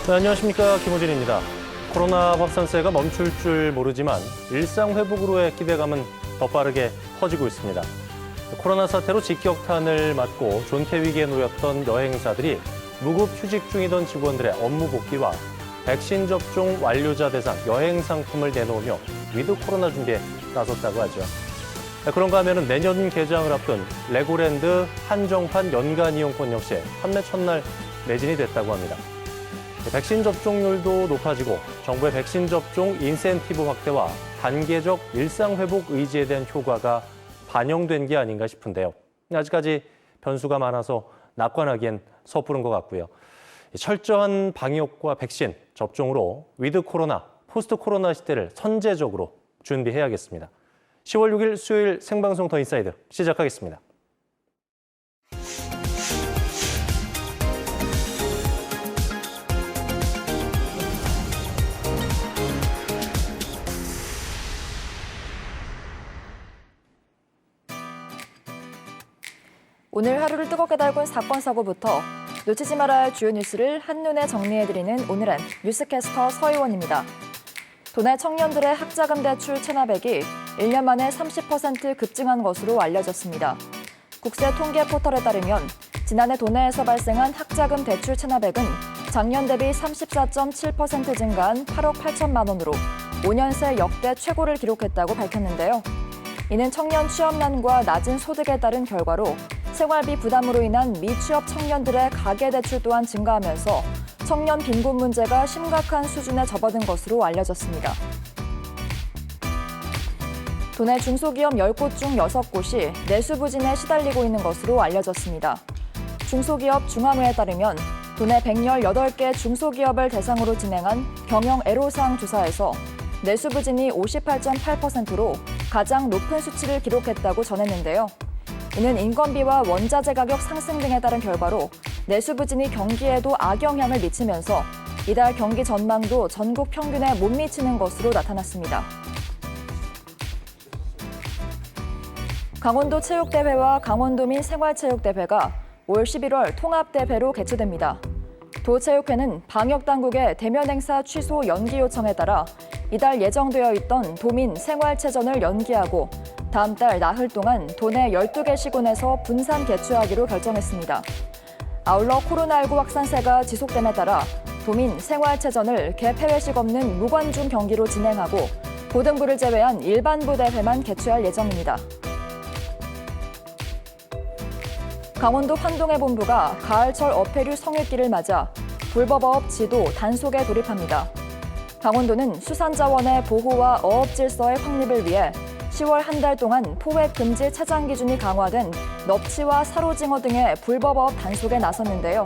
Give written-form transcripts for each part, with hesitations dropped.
네, 안녕하십니까, 김호진입니다. 코로나 확산세가 멈출 줄 모르지만 일상 회복으로의 기대감은 더 빠르게 커지고 있습니다. 코로나 사태로 직격탄을 맞고 존폐 위기에 놓였던 여행사들이 무급 휴직 중이던 직원들의 업무 복귀와 백신 접종 완료자 대상 여행 상품을 내놓으며 위드 코로나 준비에 나섰다고 하죠. 그런가 하면은 내년 개장을 앞둔 레고랜드 한정판 연간 이용권 역시 판매 첫날 매진이 됐다고 합니다. 백신 접종률도 높아지고 정부의 백신 접종 인센티브 확대와 단계적 일상 회복 의지에 대한 효과가 반영된 게 아닌가 싶은데요. 아직까지 변수가 많아서 낙관하기엔 섣부른 것 같고요. 철저한 방역과 백신 접종으로 위드 코로나, 포스트 코로나 시대를 선제적으로 준비해야겠습니다. 10월 6일 수요일 생방송 더 인사이드 시작하겠습니다. 오늘 하루를 뜨겁게 달군 사건, 사고부터 놓치지 말아야 할 주요 뉴스를 한눈에 정리해드리는 오늘은 뉴스캐스터 서희원입니다. 도내 청년들의 학자금 대출 체납액이 1년 만에 30% 급증한 것으로 알려졌습니다. 국세 통계 포털에 따르면 지난해 도내에서 발생한 학자금 대출 체납액은 작년 대비 34.7% 증가한 8억 8천만 원으로 5년 새 역대 최고를 기록했다고 밝혔는데요. 이는 청년 취업난과 낮은 소득에 따른 결과로 생활비 부담으로 인한 미취업 청년들의 가계대출 또한 증가하면서 청년 빈곤 문제가 심각한 수준에 접어든 것으로 알려졌습니다. 도내 중소기업 10곳 중 6곳이 내수 부진에 시달리고 있는 것으로 알려졌습니다. 중소기업 중앙회에 따르면 도내 118개 중소기업을 대상으로 진행한 경영 애로사항 조사에서 내수 부진이 58.8%로 가장 높은 수치를 기록했다고 전했는데요. 이는 인건비와 원자재 가격 상승 등에 따른 결과로 내수 부진이 경기에도 악영향을 미치면서 이달 경기 전망도 전국 평균에 못 미치는 것으로 나타났습니다. 강원도 체육대회와 강원도민 생활체육대회가 올 11월 통합대회로 개최됩니다. 도체육회는 방역당국의 대면 행사 취소 연기 요청에 따라 이달 예정되어 있던 도민 생활체전을 연기하고 다음 달 나흘 동안 도내 12개 시군에서 분산 개최하기로 결정했습니다. 아울러 코로나19 확산세가 지속됨에 따라 도민 생활체전을 개폐회식 없는 무관중 경기로 진행하고 고등부를 제외한 일반부 대회만 개최할 예정입니다. 강원도 환동해 본부가 가을철 어패류 성일기를 맞아 불법어업 지도 단속에 돌입합니다. 강원도는 수산자원의 보호와 어업 질서의 확립을 위해 10월 한 달 동안 포획 금지 차장 기준이 강화된 넙치와 사로징어 등의 불법어업 단속에 나섰는데요.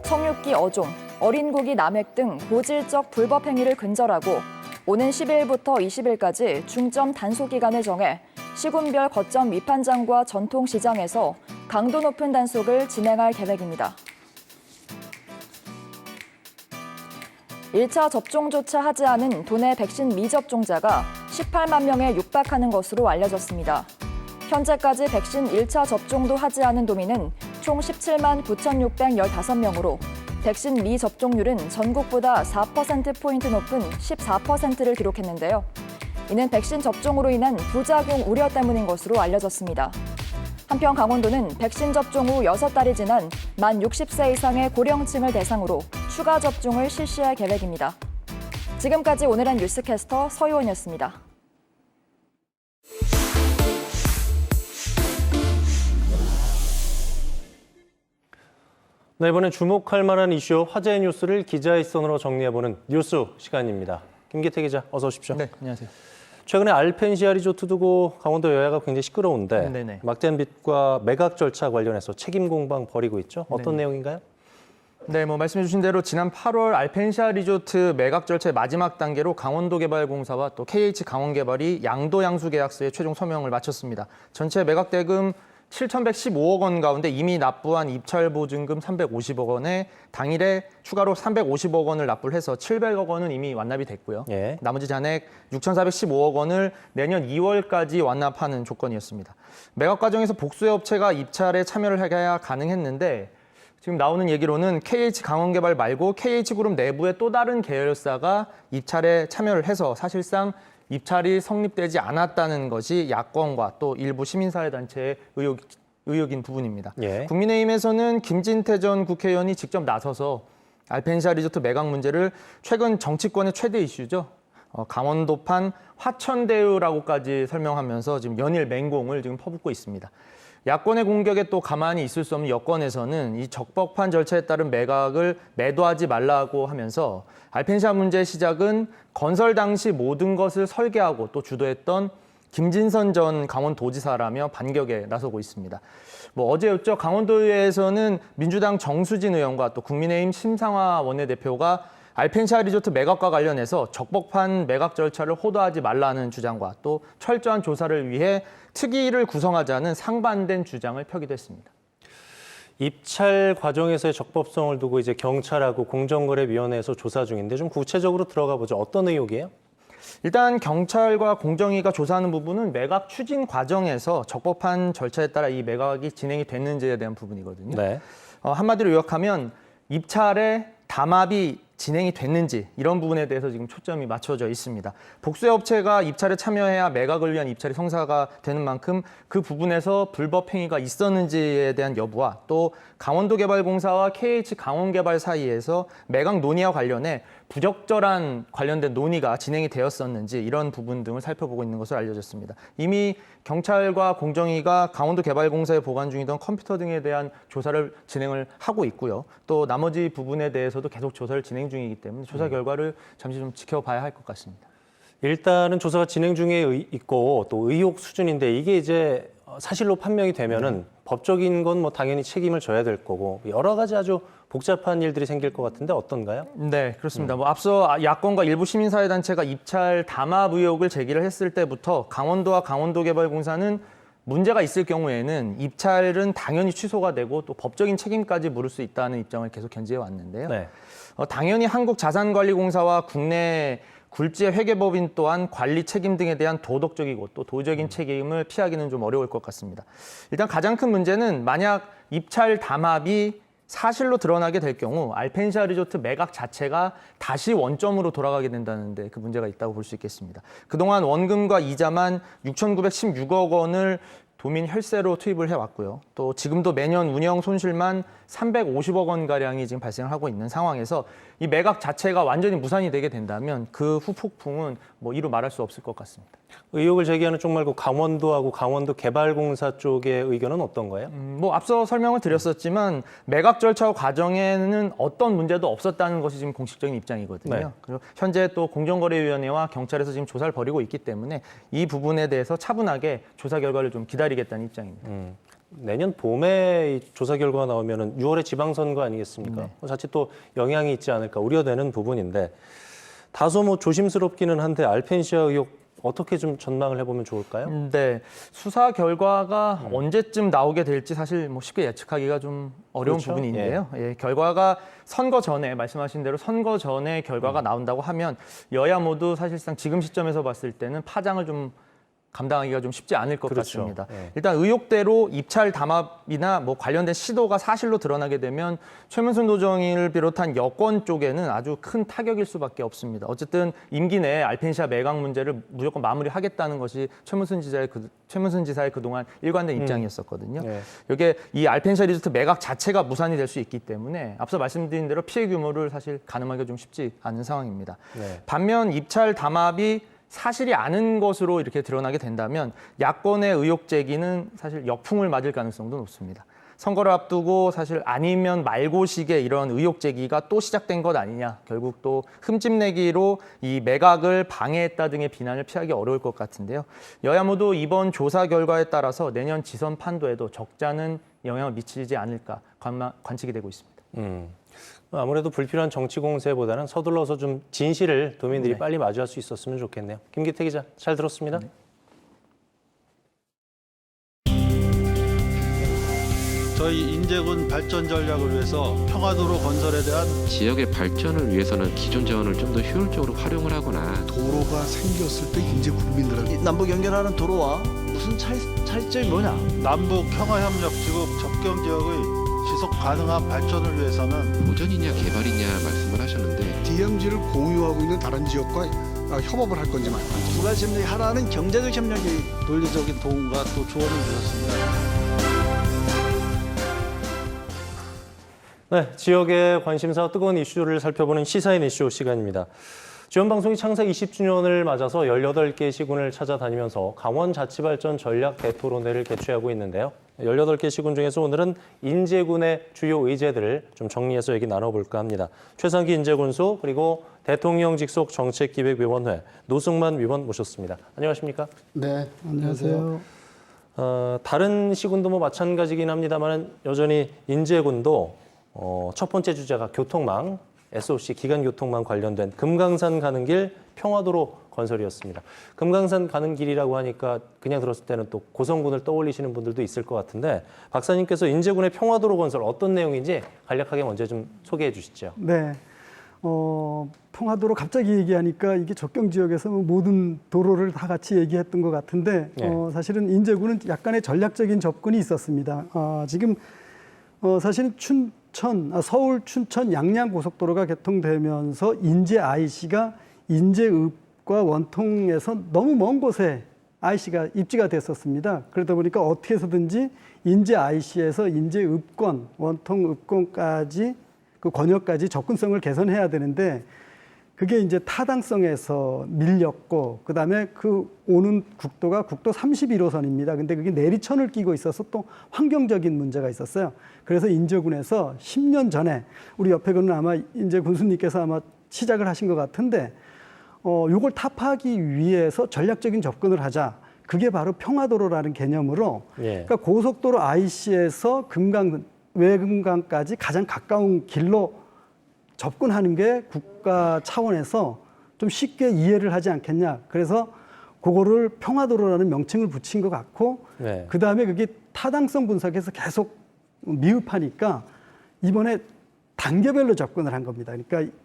청육기 어종, 어린 고기 남획 등 고질적 불법 행위를 근절하고 오는 10일부터 20일까지 중점 단속 기간을 정해 시군별 거점 위판장과 전통시장에서 강도 높은 단속을 진행할 계획입니다. 1차 접종조차 하지 않은 도내 백신 미접종자가 18만 명에 육박하는 것으로 알려졌습니다. 현재까지 백신 1차 접종도 하지 않은 도민은 총 17만 9,615명으로 백신 미접종률은 전국보다 4%포인트 높은 14%를 기록했는데요. 이는 백신 접종으로 인한 부작용 우려 때문인 것으로 알려졌습니다. 한편 강원도는 백신 접종 후 6달이 지난 만 60세 이상의 고령층을 대상으로 추가 접종을 실시할 계획입니다. 지금까지 오늘의 뉴스캐스터 서희원이었습니다. 네, 이번엔 주목할 만한 이슈, 화제의 뉴스를 기자의 선으로 정리해보는 뉴스 시간입니다. 김기태 기자, 어서 오십시오. 네, 안녕하세요. 최근에 알펜시아 리조트 두고 강원도 여야가 굉장히 시끄러운데 네네. 막대한 빚과 매각 절차 관련해서 책임 공방 벌이고 있죠. 어떤 네네. 내용인가요? 네, 말씀해 주신 대로 지난 8월 알펜시아 리조트 매각 절차의 마지막 단계로 강원도개발공사와 또 KH 강원개발이 양도 양수 계약서에 최종 서명을 마쳤습니다. 전체 매각 대금 7,115억 원 가운데 이미 납부한 입찰 보증금 350억 원에 당일에 추가로 350억 원을 납부를 해서 700억 원은 이미 완납이 됐고요. 예. 나머지 잔액 6,415억 원을 내년 2월까지 완납하는 조건이었습니다. 매각 과정에서 복수의 업체가 입찰에 참여를 해야 가능했는데 지금 나오는 얘기로는 KH 강원개발 말고 KH그룹 내부의 또 다른 계열사가 입찰에 참여를 해서 사실상 입찰이 성립되지 않았다는 것이 야권과 또 일부 시민사회단체의 의혹인 부분입니다. 예. 국민의힘에서는 김진태 전 국회의원이 직접 나서서 알펜시아 리조트 매각 문제를 최근 정치권의 최대 이슈죠. 강원도판 화천대유라고까지 설명하면서 지금 연일 맹공을 지금 퍼붓고 있습니다. 야권의 공격에 또 가만히 있을 수 없는 여권에서는 이 적법한 절차에 따른 매각을 매도하지 말라고 하면서 알펜시아 문제의 시작은 건설 당시 모든 것을 설계하고 또 주도했던 김진선 전 강원도지사라며 반격에 나서고 있습니다. 어제였죠. 강원도의회에서는 민주당 정수진 의원과 또 국민의힘 심상화 원내대표가 알펜시아 리조트 매각과 관련해서 적법한 매각 절차를 호도하지 말라는 주장과 또 철저한 조사를 위해 특위를 구성하자는 상반된 주장을 펴기도 했습니다. 입찰 과정에서의 적법성을 두고 이제 경찰하고 공정거래위원회에서 조사 중인데 좀 구체적으로 들어가 보죠. 어떤 의혹이에요? 일단 경찰과 공정위가 조사하는 부분은 매각 추진 과정에서 적법한 절차에 따라 이 매각이 진행이 됐는지에 대한 부분이거든요. 네. 한마디로 요약하면 입찰의 담합이 진행이 됐는지 이런 부분에 대해서 지금 초점이 맞춰져 있습니다. 복수의 업체가 입찰에 참여해야 매각을 위한 입찰이 성사가 되는 만큼 그 부분에서 불법 행위가 있었는지에 대한 여부와 또 강원도개발공사와 KH 강원개발 사이에서 매각 논의와 관련해 부적절한 관련된 논의가 진행이 되었었는지 이런 부분 등을 살펴보고 있는 것으로 알려졌습니다. 이미 경찰과 공정위가 강원도개발공사에 보관 중이던 컴퓨터 등에 대한 조사를 진행을 하고 있고요. 또 나머지 부분에 대해서도 계속 조사를 진행 중이기 때문에 조사 결과를 잠시 좀 지켜봐야 할 것 같습니다. 일단은 조사가 진행 중에 있고 또 의혹 수준인데 이게 이제 사실로 판명이 되면은 법적인 건 뭐 당연히 책임을 져야 될 거고 여러 가지 아주 복잡한 일들이 생길 것 같은데 어떤가요? 네, 그렇습니다. 앞서 야권과 일부 시민사회단체가 입찰 담합 의혹을 제기를 했을 때부터 강원도와 강원도개발공사는 문제가 있을 경우에는 입찰은 당연히 취소가 되고 또 법적인 책임까지 물을 수 있다는 입장을 계속 견지해 왔는데요. 네. 당연히 한국자산관리공사와 국내 굴지의 회계법인 또한 관리 책임 등에 대한 도덕적이고 또 도의적인 책임을 피하기는 좀 어려울 것 같습니다. 일단 가장 큰 문제는 만약 입찰 담합이 사실로 드러나게 될 경우 알펜시아 리조트 매각 자체가 다시 원점으로 돌아가게 된다는 데 그 문제가 있다고 볼 수 있겠습니다. 그동안 원금과 이자만 6,916억 원을 도민 혈세로 투입을 해왔고요. 또 지금도 매년 운영 손실만 350억 원가량이 지금 발생을 하고 있는 상황에서 이 매각 자체가 완전히 무산이 되게 된다면 그 후폭풍은 이루 말할 수 없을 것 같습니다. 의혹을 제기하는 쪽 말고 강원도하고 강원도개발공사 쪽의 의견은 어떤가요? 앞서 설명을 드렸었지만 매각 절차 과정에는 어떤 문제도 없었다는 것이 지금 공식적인 입장이거든요. 네. 그리고 현재 또 공정거래위원회와 경찰에서 지금 조사를 벌이고 있기 때문에 이 부분에 대해서 차분하게 조사 결과를 좀 기다리겠다는 입장입니다. 내년 봄에 이 조사 결과가 나오면은 6월에 지방선거 아니겠습니까? 자칫 또 영향이 있지 않을까 우려되는 부분인데 다소 조심스럽기는 한데 알펜시아 의혹 어떻게 좀 전망을 해보면 좋을까요? 네, 수사 결과가 언제쯤 나오게 될지 사실 쉽게 예측하기가 좀 어려운 그렇죠? 부분인데요. 결과가 선거 전에 말씀하신 대로 선거 전에 결과가 나온다고 하면 여야 모두 사실상 지금 시점에서 봤을 때는 파장을 좀 감당하기가 좀 쉽지 않을 것 그렇죠. 같습니다. 예. 일단 의혹대로 입찰 담합이나 관련된 시도가 사실로 드러나게 되면 최문순 도정을 비롯한 여권 쪽에는 아주 큰 타격일 수밖에 없습니다. 어쨌든 임기 내에 알펜시아 매각 문제를 무조건 마무리하겠다는 것이 최문순 지사의 그동안 일관된 입장이었었거든요. 네. 이게 이 알펜시아 리조트 매각 자체가 무산이 될 수 있기 때문에 앞서 말씀드린 대로 피해 규모를 사실 가늠하기가 좀 쉽지 않은 상황입니다. 네. 반면 입찰 담합이 사실이 아닌 것으로 이렇게 드러나게 된다면 야권의 의혹 제기는 사실 역풍을 맞을 가능성도 높습니다. 선거를 앞두고 사실 아니면 말고식의 이런 의혹 제기가 또 시작된 것 아니냐. 결국 또 흠집내기로 이 매각을 방해했다 등의 비난을 피하기 어려울 것 같은데요. 여야 모두 이번 조사 결과에 따라서 내년 지선 판도에도 적잖은 영향을 미치지 않을까 관측이 되고 있습니다. 아무래도 불필요한 정치 공세보다는 서둘러서 좀 진실을 도민들이 빨리 마주할 수 있었으면 좋겠네요. 김기태 기자, 잘 들었습니다. 저희 인제군 발전 전략을 위해서 평화도로 건설에 대한 지역의 발전을 위해서는 기존 자원을 좀 더 효율적으로 활용을 하거나 도로가 생겼을 때 이제 국민들한테 남북 연결하는 도로와 무슨 차이점이 뭐냐? 남북 평화협력지구 접경 지역의 지속 가능한 발전을 위해서는 보전이냐 개발이냐 말씀을 하셨는데 DMZ를 공유하고 있는 다른 지역과 협업을 할 건지 말고. 두 가지 협력이 하나는 경제적 협력이 논리적인 도움과 또 조언을 주셨습니다. 네, 지역의 관심사와 뜨거운 이슈를 살펴보는 시사인 이슈 시간입니다. 지원방송이 창사 20주년을 맞아서 18개 시군을 찾아다니면서 강원자치발전 전략 대토론회를 개최하고 있는데요. 18개 시군 중에서 오늘은 인제군의 주요 의제들을 좀 정리해서 얘기 나눠볼까 합니다. 최상기 인제군수 그리고 대통령 직속 정책기획위원회 노승만 위원 모셨습니다. 안녕하십니까? 네, 안녕하세요. 다른 시군도 뭐 마찬가지긴 합니다만 여전히 인제군도 첫 번째 주제가 교통망, SOC 기간교통망 관련된 금강산 가는 길 평화도로 건설이었습니다. 금강산 가는 길이라고 하니까 그냥 들었을 때는 또 고성군을 떠올리시는 분들도 있을 것 같은데 박사님께서 인제군의 평화도로 건설 어떤 내용인지 간략하게 먼저 좀 소개해 주시죠. 네, 평화도로 갑자기 얘기하니까 이게 적경 지역에서 모든 도로를 다 같이 얘기했던 것 같은데 네. 사실은 인제군은 약간의 전략적인 접근이 있었습니다. 지금 사실은 서울 춘천 양양 고속도로가 개통되면서 인제 IC가 인제읍과 원통에서 너무 먼 곳에 IC가 입지가 됐었습니다. 그러다 보니까 어떻게 해서든지 인제 IC에서 인제읍권, 원통읍권까지 그 권역까지 접근성을 개선해야 되는데 그게 이제 타당성에서 밀렸고 그다음에 그 오는 국도가 국도 31호선입니다. 근데 그게 내리천을 끼고 있어서 또 환경적인 문제가 있었어요. 그래서 인제군에서 10년 전에 우리 옆에 거는 아마 인제 군수님께서 아마 시작을 하신 것 같은데 요걸 타파하기 위해서 전략적인 접근을 하자. 그게 바로 평화도로라는 개념으로 예. 그러니까 고속도로 IC에서 외금강까지 가장 가까운 길로 접근하는 게 국가 차원에서 좀 쉽게 이해를 하지 않겠냐. 그래서 그거를 평화도로라는 명칭을 붙인 것 같고 네. 그다음에 그게 타당성 분석에서 계속 미흡하니까 이번에 단계별로 접근을 한 겁니다. 그러니까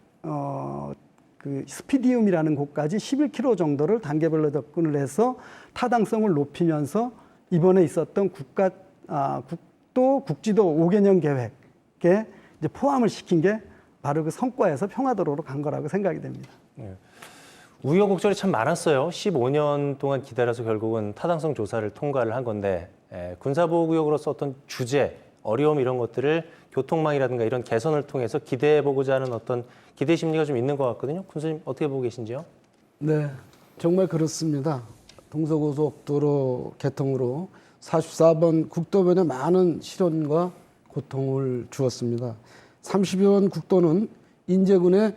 그 스피디움이라는 곳까지 11km 정도를 단계별로 접근을 해서 타당성을 높이면서 이번에 있었던 국도 국지도 5개년 계획에 이제 포함을 시킨 게 바로 그 성과에서 평화도로로 간 거라고 생각이 됩니다. 우여곡절이 참 많았어요. 15년 동안 기다려서 결국은 타당성 조사를 통과를 한 건데 군사보호구역으로서 어떤 주제, 어려움 이런 것들을 교통망이라든가 이런 개선을 통해서 기대해보고자 하는 어떤 기대 심리가 좀 있는 것 같거든요. 군수님 어떻게 보고 계신지요? 네, 정말 그렇습니다. 동서고속도로 개통으로 44번 국도변에 많은 시련과 고통을 주었습니다. 30여번 국도는 인제군의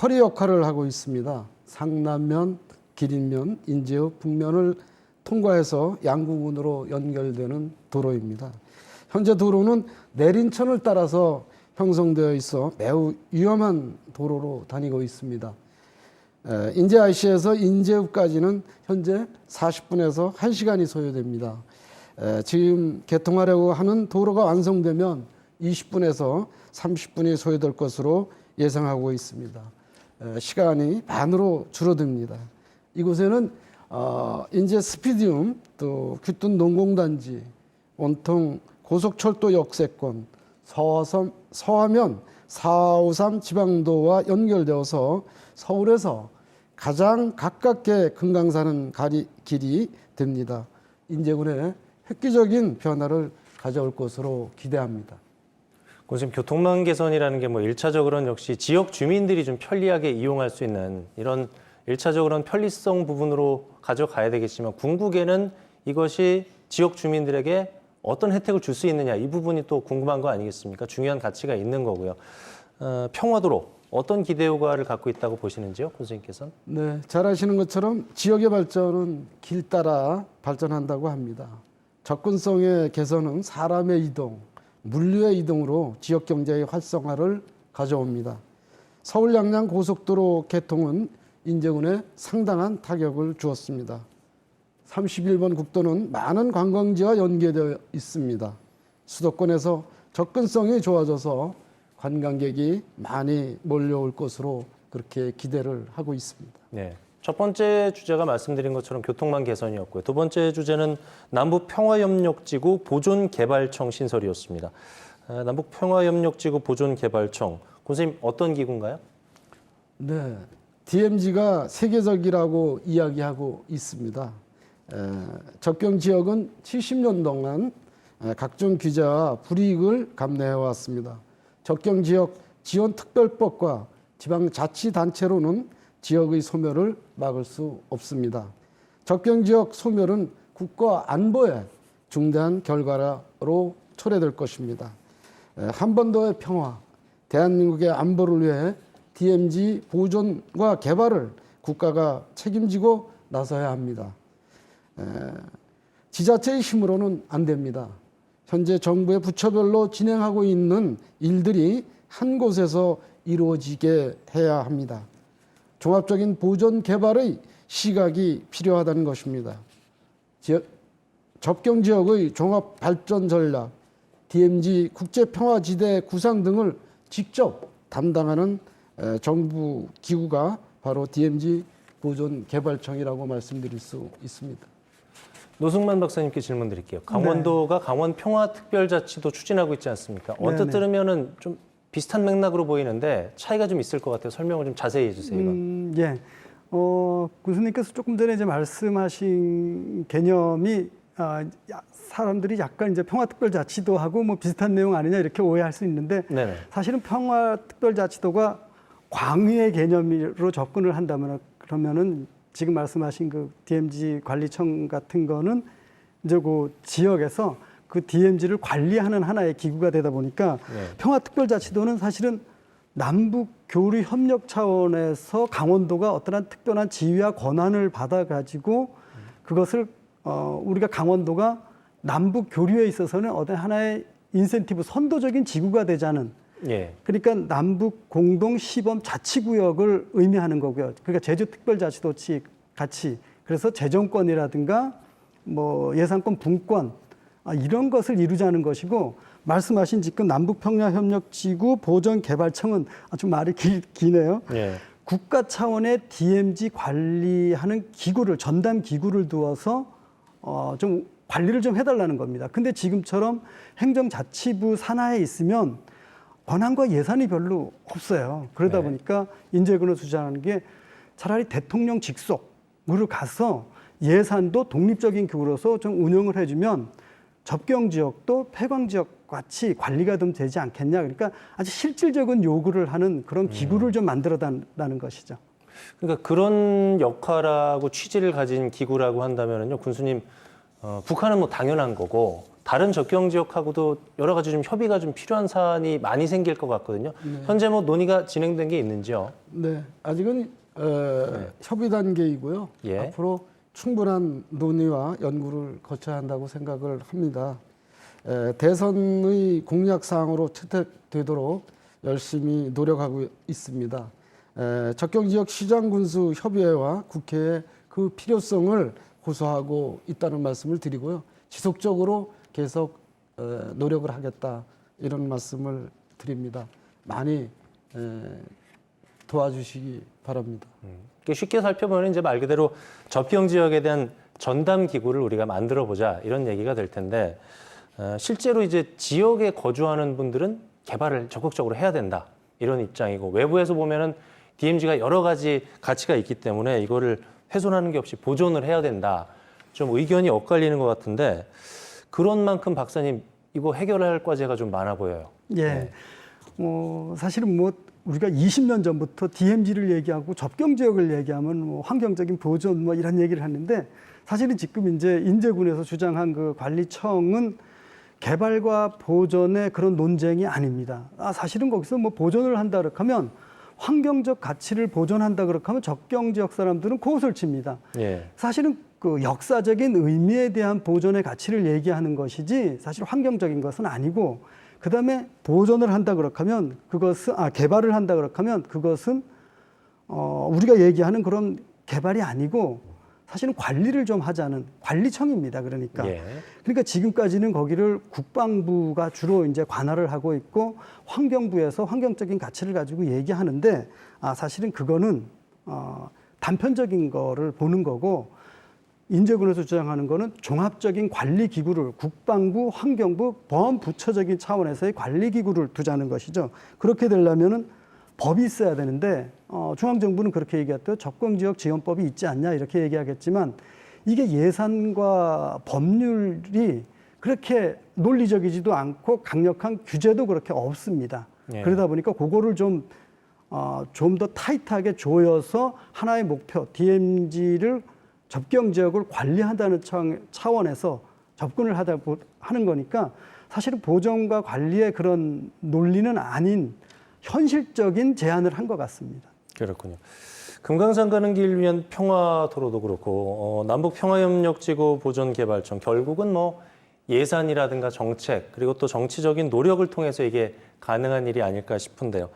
허리 역할을 하고 있습니다. 상남면, 기린면, 인제읍, 북면을 통과해서 양구군으로 연결되는 도로입니다. 현재 도로는 내린천을 따라서 형성되어 있어 매우 위험한 도로로 다니고 있습니다. 인제 IC에서 인제읍까지는 현재 40분에서 1시간이 소요됩니다. 지금 개통하려고 하는 도로가 완성되면 20분에서 30분이 소요될 것으로 예상하고 있습니다. 시간이 반으로 줄어듭니다. 이곳에는 인제 스피디움, 또 귀순 농공단지, 원통 고속철도 역세권, 서하면 453 지방도와 연결되어서 서울에서 가장 가깝게 금강산은 길이 됩니다. 인제군의 획기적인 변화를 가져올 것으로 기대합니다. 지금 교통망 개선이라는 게 뭐 1차적으로는 역시 지역 주민들이 좀 편리하게 이용할 수 있는 이런 1차적으로는 편리성 부분으로 가져가야 되겠지만 궁극에는 이것이 지역 주민들에게 어떤 혜택을 줄 수 있느냐 이 부분이 또 궁금한 거 아니겠습니까? 중요한 가치가 있는 거고요. 평화도로 어떤 기대 효과를 갖고 있다고 보시는지요, 군수님께서는? 네, 잘 아시는 것처럼 지역의 발전은 길 따라 발전한다고 합니다. 접근성의 개선은 사람의 이동, 물류의 이동으로 지역 경제의 활성화를 가져옵니다. 서울 양양 고속도로 개통은 인제군에 상당한 타격을 주었습니다. 31번 국도는 많은 관광지와 연계되어 있습니다. 수도권에서 접근성이 좋아져서 관광객이 많이 몰려올 것으로 그렇게 기대를 하고 있습니다. 네. 첫 번째 주제가 말씀드린 것처럼 교통망 개선이었고요. 두 번째 주제는 남북평화협력지구 보존개발청 신설이었습니다. 남북평화협력지구 보존개발청, 선생님 어떤 기구인가요? 네, DMZ가 세계적이라고 이야기하고 있습니다. 접경 지역은 70년 동안 각종 규제와 불이익을 감내해 왔습니다. 접경 지역 지원 특별법과 지방자치단체로는 지역의 소멸을 막을 수 없습니다. 접경 지역 소멸은 국가 안보에 중대한 결과로 초래될 것입니다. 한반도의 평화, 대한민국의 안보를 위해 DMZ 보존과 개발을 국가가 책임지고 나서야 합니다. 지자체의 힘으로는 안 됩니다. 현재 정부의 부처별로 진행하고 있는 일들이 한 곳에서 이루어지게 해야 합니다. 종합적인 보존 개발의 시각이 필요하다는 것입니다. 접경 지역의 종합 발전 전략, DMZ 국제평화지대 구상 등을 직접 담당하는 정부 기구가 바로 DMZ 보존개발청이라고 말씀드릴 수 있습니다. 노승만 박사님께 질문 드릴게요. 강원도가 강원평화특별자치도 추진하고 있지 않습니까? 언뜻 들으면은 좀 비슷한 맥락으로 보이는데 차이가 좀 있을 것 같아요. 설명을 좀 자세히 해주세요. 이건. 예. 교수님께서 조금 전에 이제 말씀하신 개념이 사람들이 약간 이제 평화특별자치도하고 뭐 비슷한 내용 아니냐 이렇게 오해할 수 있는데 네네. 사실은 평화특별자치도가 광의의 개념으로 접근을 한다면 그러면은 지금 말씀하신 그 DMZ 관리청 같은 거는 이제 그 지역에서 그 DMZ를 관리하는 하나의 기구가 되다 보니까 평화특별자치도는 사실은 남북 교류 협력 차원에서 강원도가 어떠한 특별한 지위와 권한을 받아 가지고 그것을 우리가 강원도가 남북 교류에 있어서는 어떤 하나의 인센티브 선도적인 지구가 되자는 그러니까 남북 공동 시범 자치구역을 의미하는 거고요. 그러니까 제주특별자치도 같이 그래서 재정권이라든가 뭐 예산권 분권 이런 것을 이루자는 것이고 말씀하신 지금 남북평화협력지구 보존개발청은 좀 말이 기네요. 국가 차원의 DMZ 관리하는 기구를 전담 기구를 두어서 좀 관리를 좀 해달라는 겁니다. 근데 지금처럼 행정자치부 산하에 있으면 권한과 예산이 별로 없어요. 그러다 보니까 인재군을 주장하는 게 차라리 대통령 직속으로 가서 예산도 독립적인 기구로서 좀 운영을 해주면 접경 지역도 폐광 지역 같이 관리가 좀 되지 않겠냐. 그러니까 아주 실질적인 요구를 하는 그런 기구를 좀 만들어 달라는 것이죠. 그러니까 그런 역할하고 취지를 가진 기구라고 한다면요, 군수님, 북한은 뭐 당연한 거고 다른 접경 지역하고도 여러 가지 좀 협의가 좀 필요한 사안이 많이 생길 것 같거든요. 현재 뭐 논의가 진행된 게 있는지요? 네, 아직은 협의 단계이고요. 앞으로 충분한 논의와 연구를 거쳐야 한다고 생각을 합니다. 대선의 공약 사항으로 채택되도록 열심히 노력하고 있습니다. 접경지역 시장군수협의회와 국회에 그 필요성을 고소하고 있다는 말씀을 드리고요. 지속적으로 계속 노력을 하겠다 이런 말씀을 드립니다. 많이 도와주시기 바랍니다. 쉽게 살펴보면 이제 말 그대로 접경 지역에 대한 전담 기구를 우리가 만들어 보자 이런 얘기가 될 텐데 실제로 이제 지역에 거주하는 분들은 개발을 적극적으로 해야 된다 이런 입장이고 외부에서 보면은 DMZ가 여러 가지 가치가 있기 때문에 이거를 훼손하는 게 없이 보존을 해야 된다. 좀 의견이 엇갈리는 것 같은데 그런 만큼 박사님 이거 해결할 과제가 좀 많아 보여요. 사실은 뭐 우리가 20년 전부터 DMZ를 얘기하고 접경 지역을 얘기하면 뭐 환경적인 보존 뭐 이런 얘기를 하는데 사실은 지금 이제 인제군에서 주장한 그 관리청은 개발과 보존의 그런 논쟁이 아닙니다. 사실은 거기서 뭐 보존을 한다 그렇게 하면 환경적 가치를 보존한다 그렇게 하면 접경 지역 사람들은 코웃을 칩니다. 사실은 그 역사적인 의미에 대한 보존의 가치를 얘기하는 것이지 사실 환경적인 것은 아니고 그다음에 보존을 한다 그렇게 하면 그것은 개발을 한다 그렇게 하면 그것은 우리가 얘기하는 그런 개발이 아니고 사실은 관리를 좀 하자는 관리청입니다. 그러니까 지금까지는 거기를 국방부가 주로 이제 관할을 하고 있고 환경부에서 환경적인 가치를 가지고 얘기하는데 사실은 그거는 단편적인 거를 보는 거고 인제군에서 주장하는 거는 종합적인 관리 기구를 국방부, 환경부, 범부처적인 차원에서의 관리 기구를 두자는 것이죠. 그렇게 되려면은 법이 있어야 되는데 중앙정부는 그렇게 얘기했대요. 접경지역 지원법이 있지 않냐 이렇게 얘기하겠지만 이게 예산과 법률이 그렇게 논리적이지도 않고 강력한 규제도 그렇게 없습니다. 예. 그러다 보니까 그거를 좀 더 타이트하게 조여서 하나의 목표, DMZ를 접경 지역을 관리한다는 차원에서 접근을 하는 거니까 사실은 보정과 관리의 그런 논리는 아닌 현실적인 제안을 한 것 같습니다. 그렇군요. 금강산 가는 길 위한 평화도로도 그렇고 남북 평화협력지구 보존개발청 결국은 뭐 예산이라든가 정책 그리고 또 정치적인 노력을 통해서 이게 가능한 일이 아닐까 싶은데요.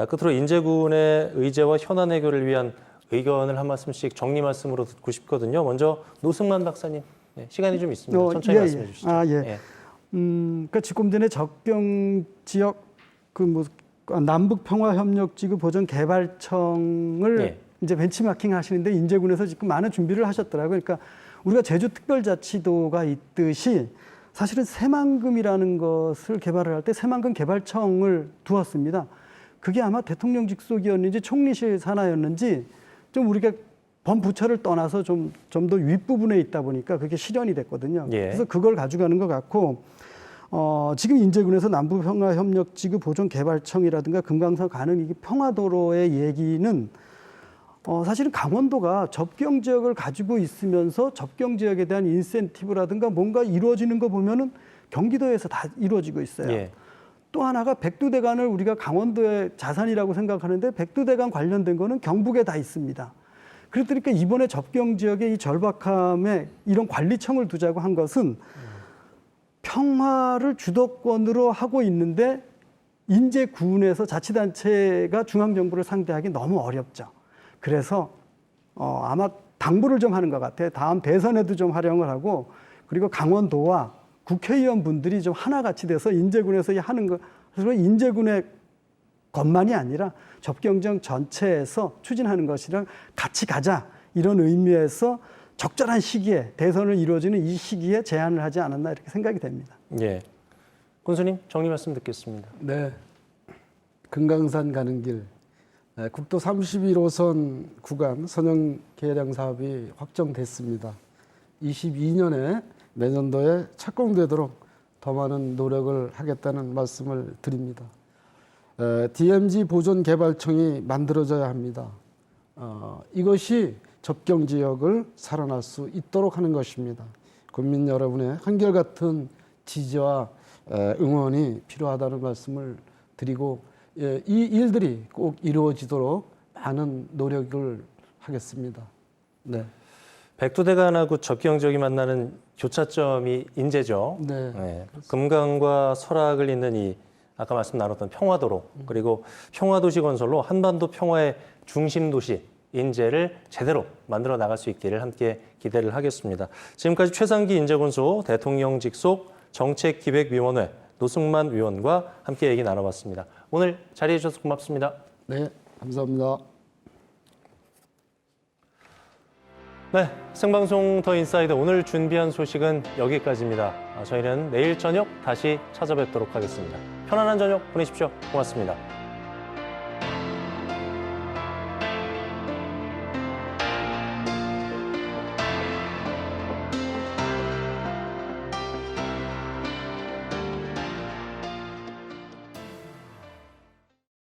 끝으로 인제군의 의제와 현안 해결을 위한 의견을 한 말씀씩 정리 말씀으로 듣고 싶거든요. 먼저 노승만 박사님, 네, 시간이 좀 있습니다. 천천히 말씀해 주시죠. 예. 그러니까 지금 전에 접경 지역 남북 평화협력지구 보존개발청을 예. 이제 벤치마킹 하시는데 인제군에서 지금 많은 준비를 하셨더라고요. 그러니까 우리가 제주특별자치도가 있듯이 사실은 새만금이라는 것을 개발을 할 때 새만금 개발청을 두었습니다. 그게 아마 대통령 직속이었는지 총리실 산하였는지 좀 우리가 범부처를 떠나서 좀 더 윗부분에 있다 보니까 그게 실현이 됐거든요. 예. 그래서 그걸 가져가는 것 같고 지금 인제군에서 남북평화협력지구 보존개발청이라든가 금강산 가는 이 평화도로의 얘기는 사실은 강원도가 접경 지역을 가지고 있으면서 접경 지역에 대한 인센티브라든가 뭔가 이루어지는 거 보면은 경기도에서 다 이루어지고 있어요. 예. 또 하나가 백두대간을 우리가 강원도의 자산이라고 생각하는데 백두대간 관련된 거는 경북에 다 있습니다. 그러니까 이번에 접경 지역의 이 절박함에 이런 관리청을 두자고 한 것은 평화를 주도권으로 하고 있는데 인제군에서 자치단체가 중앙정부를 상대하기 너무 어렵죠. 그래서 아마 당부를 좀 하는 것 같아요. 다음 대선에도 좀 활용을 하고 그리고 강원도와 국회의원분들이 좀 하나같이 돼서 인제군에서 하는 것으로 인제군의 것만이 아니라 접경지역 전체에서 추진하는 것이랑 같이 가자 이런 의미에서 적절한 시기에 대선을 이루어지는 이 시기에 제안을 하지 않았나 이렇게 생각이 됩니다. 예. 군수님 정리 말씀 듣겠습니다. 네. 금강산 가는 길 국도 31호선 구간 선형 개량 사업이 확정됐습니다. 22년에 내년도에 착공되도록 더 많은 노력을 하겠다는 말씀을 드립니다. DMZ 보존개발청이 만들어져야 합니다. 이것이 접경 지역을 살아날 수 있도록 하는 것입니다. 국민 여러분의 한결같은 지지와 응원이 필요하다는 말씀을 드리고 이 일들이 꼭 이루어지도록 많은 노력을 하겠습니다. 네. 백두대간하고 접경 지역이 만나는 교차점이 인제죠. 네. 네. 금강과 설악을 잇는 이 아까 말씀 나눴던 평화도로 그리고 평화도시 건설로 한반도 평화의 중심 도시 인제를 제대로 만들어 나갈 수 있기를 함께 기대를 하겠습니다. 지금까지 최상기 인제군수 대통령 직속 정책기획위원회 노승만 위원과 함께 얘기 나눠봤습니다. 오늘 자리해 주셔서 고맙습니다. 네, 감사합니다. 네, 생방송 더 인사이드 오늘 준비한 소식은 여기까지입니다. 저희는 내일 저녁 다시 찾아뵙도록 하겠습니다. 편안한 저녁 보내십시오. 고맙습니다.